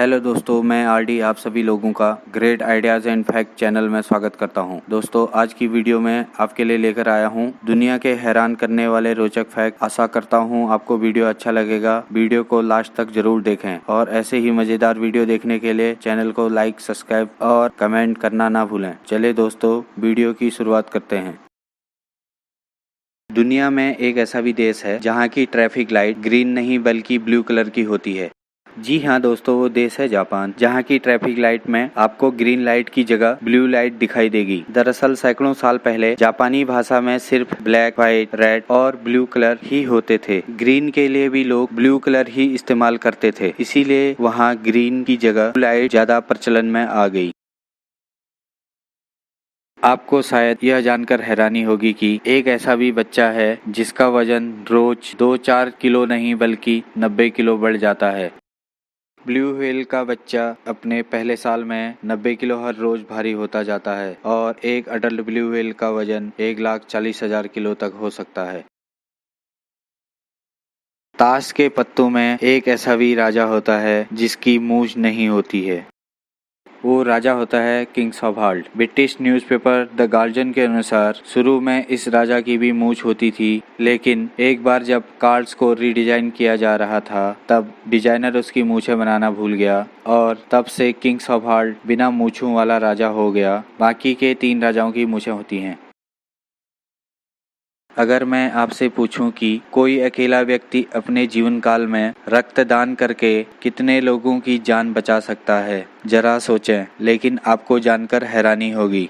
Hello दोस्तों, मैं RD आप सभी लोगों का great ideas and fact channel में स्वागत करता हूं। दोस्तों, आज की वीडियो में आपके लिए लेकर आया हूं दुनिया के हैरान करने वाले रोचक फैक्ट। आशा करता हूं आपको वीडियो अच्छा लगेगा। वीडियो को लास्ट तक जरूर देखें और ऐसे ही मज़ेदार वीडियो देखने के लिए चैनल को लाइक, सब्सक्राइब और कमेंट करना ना भूलें। चलिए दोस्तों, वीडियो की शुरुआत करते हैं। दुनिया में एक ऐसा भी देश है जहाँ की ट्रैफिक लाइट ग्रीन नहीं बल्कि ब्लू कलर की होती है। जी हाँ दोस्तों, वो देश है जापान, जहाँ की ट्रैफिक लाइट में आपको ग्रीन लाइट की जगह ब्लू लाइट दिखाई देगी। दरअसल सैकड़ों साल पहले जापानी भाषा में सिर्फ ब्लैक, व्हाइट, रेड और ब्लू कलर ही होते थे। ग्रीन के लिए भी लोग ब्लू कलर ही इस्तेमाल करते थे, इसीलिए वहाँ ग्रीन की जगह ब्लू लाइट ज्यादा प्रचलन में आ गई। आपको शायद यह जानकर हैरानी होगी कि एक ऐसा भी बच्चा है जिसका वजन रोज 2-4 किलो नहीं बल्कि 90 किलो बढ़ जाता है। ब्लू व्हेल का बच्चा अपने पहले साल में 90 किलो हर रोज भारी होता जाता है और एक अडल्ट ब्लू व्हेल का वजन 1,40,000 किलो तक हो सकता है। ताश के पत्तों में एक ऐसा भी राजा होता है जिसकी मूंछ नहीं होती है। वो राजा होता है किंग सॉभाल्ड। ब्रिटिश न्यूज़पेपर द गार्जियन के अनुसार शुरू में इस राजा की भी मूंछ होती थी, लेकिन एक बार जब कार्ड्स को रीडिजाइन किया जा रहा था तब डिजाइनर उसकी मूंछें बनाना भूल गया और तब से किंग सॉभाल्ड बिना मूंछों वाला राजा हो गया। बाकी के 3 राजाओं की मूंछें होती हैं। अगर मैं आपसे पूछूं कि कोई अकेला व्यक्ति अपने जीवन काल में रक्तदान करके कितने लोगों की जान बचा सकता है, जरा सोचें, लेकिन आपको जानकर हैरानी होगी।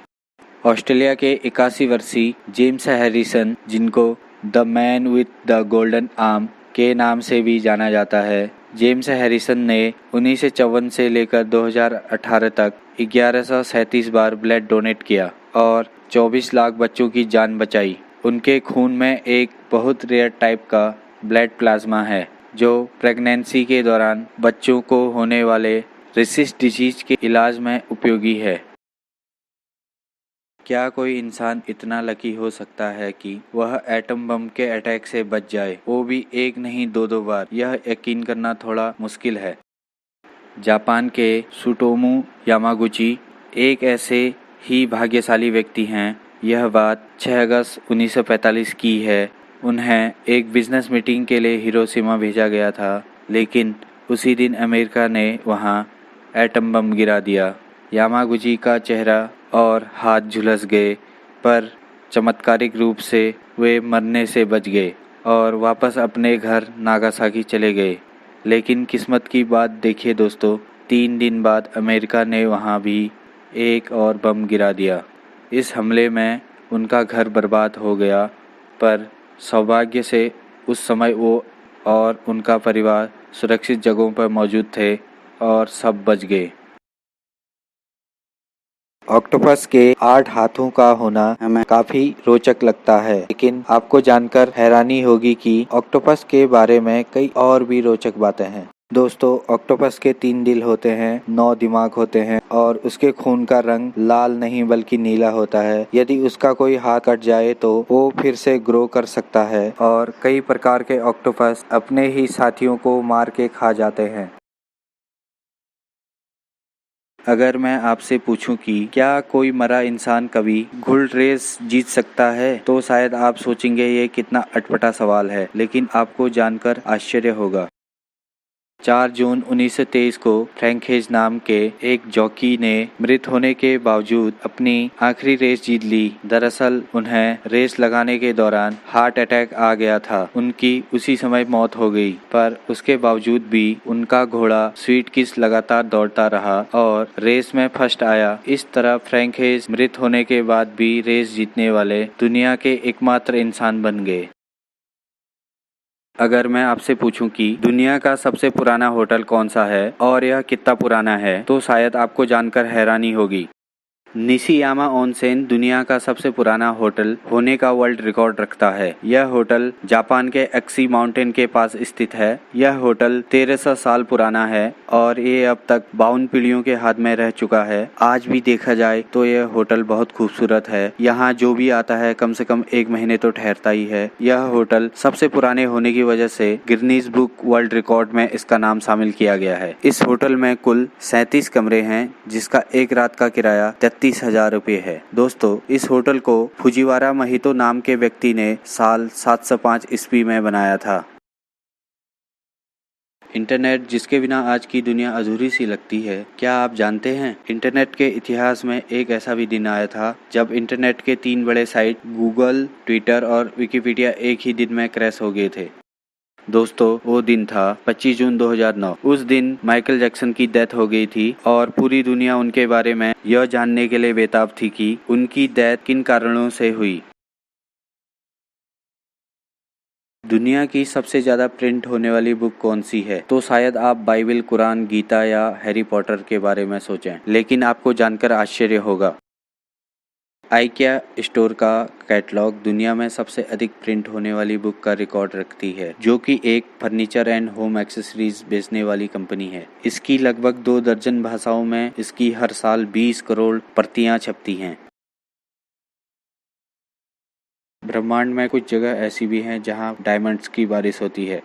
ऑस्ट्रेलिया के 81 वर्षीय जेम्स हैरिसन, जिनको the man with the golden arm के नाम से भी जाना जाता है, जेम्स हैरिसन ने 1954 से लेकर 2018 तक 1137 बार ब्लड डोनेट किया और 24 लाख बच्चों की जान बचाई। उनके खून में एक बहुत रेयर टाइप का ब्लड प्लाज्मा है जो प्रेगनेंसी के दौरान बच्चों को होने वाले रेसिस्ट डिजीज के इलाज में उपयोगी है। क्या कोई इंसान इतना लकी हो सकता है कि वह एटम बम के अटैक से बच जाए, वो भी एक नहीं 2-2 बार? यह यकीन करना थोड़ा मुश्किल है। जापान के सुटोमू यामागुची एक ऐसे ही भाग्यशाली व्यक्ति हैं। यह बात 6 अगस्त 1945 की है। उन्हें एक बिजनेस मीटिंग के लिए हिरोशिमा भेजा गया था, लेकिन उसी दिन अमेरिका ने वहां एटम बम गिरा दिया। यामागुची का चेहरा और हाथ झुलस गए, पर चमत्कारिक रूप से वे मरने से बच गए और वापस अपने घर नागासाकी चले गए। लेकिन किस्मत की बात देखिए दोस्तों, 3 दिन बाद अमेरिका ने वहां भी एक और बम गिरा दिया। इस हमले में उनका घर बर्बाद हो गया, पर सौभाग्य से उस समय वो और उनका परिवार सुरक्षित जगहों पर मौजूद थे और सब बच गए। ऑक्टोपस के 8 हाथों का होना हमें काफी रोचक लगता है, लेकिन आपको जानकर हैरानी होगी कि ऑक्टोपस के बारे में कई और भी रोचक बातें हैं। दोस्तों, ऑक्टोपस के 3 दिल होते हैं, 9 दिमाग होते हैं और उसके खून का रंग लाल नहीं बल्कि नीला होता है। यदि उसका कोई हाथ कट जाए तो वो फिर से ग्रो कर सकता है और कई प्रकार के ऑक्टोपस अपने ही साथियों को मार के खा जाते हैं। अगर मैं आपसे पूछूं कि क्या कोई मरा इंसान कभी घुड़ रेस जीत सकता है, तो शायद आप सोचेंगे ये कितना अटपटा सवाल है, लेकिन आपको जानकर आश्चर्य होगा। 4 जून 1923 को फ्रैंक नाम के एक जॉकी ने मृत होने के बावजूद अपनी आखिरी रेस जीत ली। दरअसल उन्हें रेस लगाने के दौरान हार्ट अटैक आ गया था। उनकी उसी समय मौत हो गई, पर उसके बावजूद भी उनका घोड़ा स्वीट किस लगातार दौड़ता रहा और रेस में फर्स्ट आया। इस तरह फ्रैंक मृत होने के बाद भी रेस जीतने वाले दुनिया के एकमात्र इंसान बन गए। अगर मैं आपसे पूछूं कि दुनिया का सबसे पुराना होटल कौन सा है और यह कितना पुराना है, तो शायद आपको जानकर हैरानी होगी। निशियामा ओनसेन दुनिया का सबसे पुराना होटल होने का वर्ल्ड रिकॉर्ड रखता है। यह होटल जापान के एक्सी माउंटेन के पास स्थित है। यह होटल 1300 साल पुराना है और ये अब तक 52 पीढ़ियों के हाथ में रह चुका है। आज भी देखा जाए तो यह होटल बहुत खूबसूरत है। यहाँ जो भी आता है कम से कम 1 महीने तो ठहरता ही है। यह होटल सबसे पुराने होने की वजह से गिनीज बुक वर्ल्ड रिकॉर्ड में इसका नाम शामिल किया गया है। इस होटल में कुल 37 कमरे हैं, जिसका एक रात का किराया 33,000 रुपये है। दोस्तों, इस होटल को फुजिवारा महितो नाम के व्यक्ति ने साल 705 ईस्वी में बनाया था। इंटरनेट, जिसके बिना आज की दुनिया अधूरी सी लगती है। क्या आप जानते हैं, इंटरनेट के इतिहास में एक ऐसा भी दिन आया था जब इंटरनेट के 3 बड़े साइट गूगल, ट्विटर और विकिपीडिया एक ही दिन में क्रैश हो गए थे। दोस्तों, वो दिन था 25 जून 2009। उस दिन माइकल जैक्सन की डेथ हो गई थी और पूरी दुनिया उनके बारे में यह जानने के लिए बेताब थी कि उनकी डेथ किन कारणों से हुई। दुनिया की सबसे ज्यादा प्रिंट होने वाली बुक कौन सी है? तो शायद आप बाइबल, कुरान, गीता या हैरी पॉटर के बारे में सोचें, लेकिन आपको जानकर आश्चर्य होगा। आइकिया स्टोर का कैटलॉग दुनिया में सबसे अधिक प्रिंट होने वाली बुक का रिकॉर्ड रखती है, जो कि एक फर्नीचर एंड होम एक्सेसरीज बेचने वाली कंपनी है। इसकी लगभग 2 दर्जन भाषाओं में इसकी हर साल 20 करोड़ प्रतियां छपती हैं। ब्रह्मांड में कुछ जगह ऐसी भी हैं जहां डायमंड्स की बारिश होती है।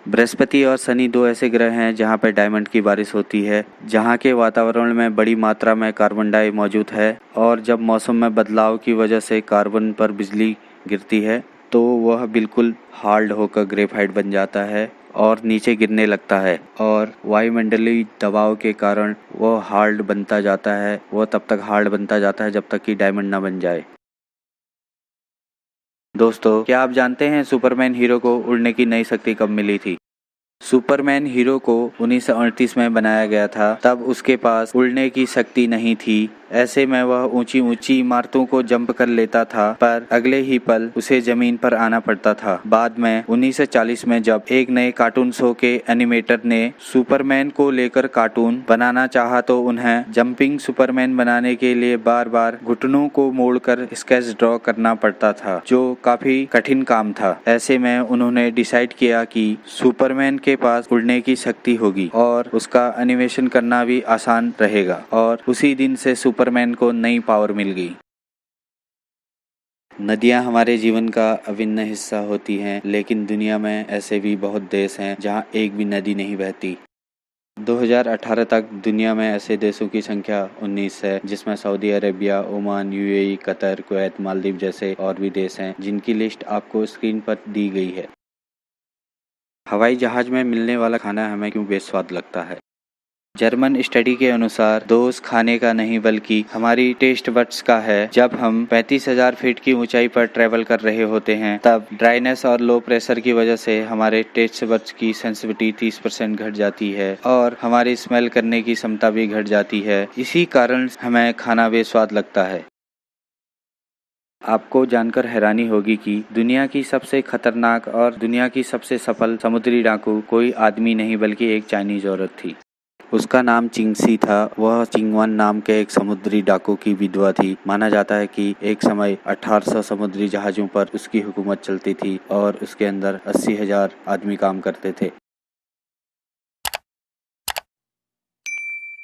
बृहस्पति और शनि 2 ऐसे ग्रह हैं जहां पर डायमंड की बारिश होती है, जहां के वातावरण में बड़ी मात्रा में कार्बन डाई मौजूद है और जब मौसम में बदलाव की वजह से कार्बन पर बिजली गिरती है तो वह बिल्कुल हार्ड होकर ग्रेफाइट बन जाता है और नीचे गिरने लगता है और वायुमंडलीय दबाव के कारण वह हार्ड बनता जाता है। वह तब तक हार्ड बनता जाता है जब तक कि डायमंड ना बन जाए। दोस्तों, क्या आप जानते हैं सुपरमैन हीरो को उड़ने की नई शक्ति कब मिली थी? सुपरमैन हीरो को 1938 में बनाया गया था। तब उसके पास उड़ने की शक्ति नहीं थी। ऐसे में वह ऊंची ऊंची इमारतों को जंप कर लेता था, पर अगले ही पल उसे जमीन पर आना पड़ता था। बाद में 1940 में जब एक नए कार्टून शो के एनिमेटर ने सुपरमैन को लेकर कार्टून बनाना चाहा तो उन्हें जंपिंग सुपरमैन बनाने के लिए बार बार घुटनों को मोड़कर स्केच ड्रॉ करना पड़ता था, जो काफी कठिन काम था। ऐसे में उन्होंने डिसाइड किया कि सुपरमैन के पास उड़ने की शक्ति होगी और उसका एनिमेशन करना भी आसान रहेगा, और उसी दिन से सुपरमैन को नई पावर मिल गई। नदियां हमारे जीवन का अभिन्न हिस्सा होती हैं, लेकिन दुनिया में ऐसे भी बहुत देश हैं जहां एक भी नदी नहीं बहती। 2018 तक दुनिया में ऐसे देशों की संख्या 19 है, जिसमें Saudi Arabia, Oman, UAE, Qatar, Kuwait, Maldives जैसे और भी देश हैं, जिनकी लिस्ट आपको स्क्रीन पर दी गई है। हवाई जहाज में मिलने वाला खाना हमें क्यों बेस्वाद लगता है? जर्मन स्टडी के अनुसार दोष खाने का नहीं बल्कि हमारी टेस्ट बड्स का है। जब हम 35,000 फीट की ऊंचाई पर ट्रेवल कर रहे होते हैं, तब ड्राइनेस और लो प्रेशर की वजह से हमारे टेस्ट बड्स की सेंसिटिविटी 30% घट जाती है और हमारी स्मेल करने की क्षमता भी घट जाती है। इसी कारण हमें खाना बेस्वाद लगता है। आपको जानकर हैरानी होगी कि दुनिया की सबसे खतरनाक और दुनिया की सबसे सफल समुद्री डाकू कोई आदमी नहीं बल्कि एक चाइनीज औरत थी। उसका नाम चिंगसी था। वह चिंगवन नाम के एक समुद्री डाकू की विधवा थी। माना जाता है कि एक समय 1800 समुद्री जहाजों पर उसकी हुकूमत चलती थी और उसके अंदर 80,000 आदमी काम करते थे।